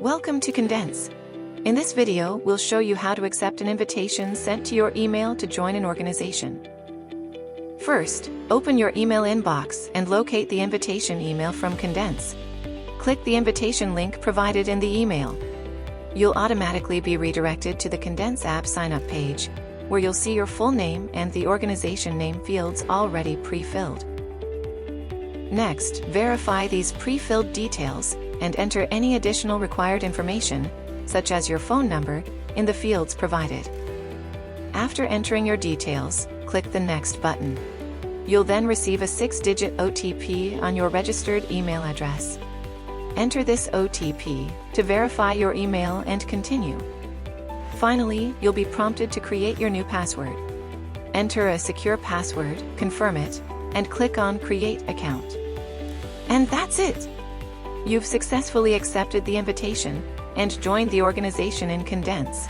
Welcome to Condense. In this video, we'll show you how to accept an invitation sent to your email to join an organization. First, open your email inbox and locate the invitation email from Condense. Click the invitation link provided in the email. You'll automatically be redirected to the Condense App sign-up page, where you'll see your full name and the organization name fields already pre-filled. Next, verify these pre-filled details and enter any additional required information, such as your phone number, in the fields provided. After entering your details, click the Next button. You'll then receive a 6-digit OTP on your registered email address. Enter this OTP to verify your email and continue. Finally, you'll be prompted to create your new password. Enter a secure password, confirm it, and click on Create Account. And that's it! You've successfully accepted the invitation and joined the organization in Condense.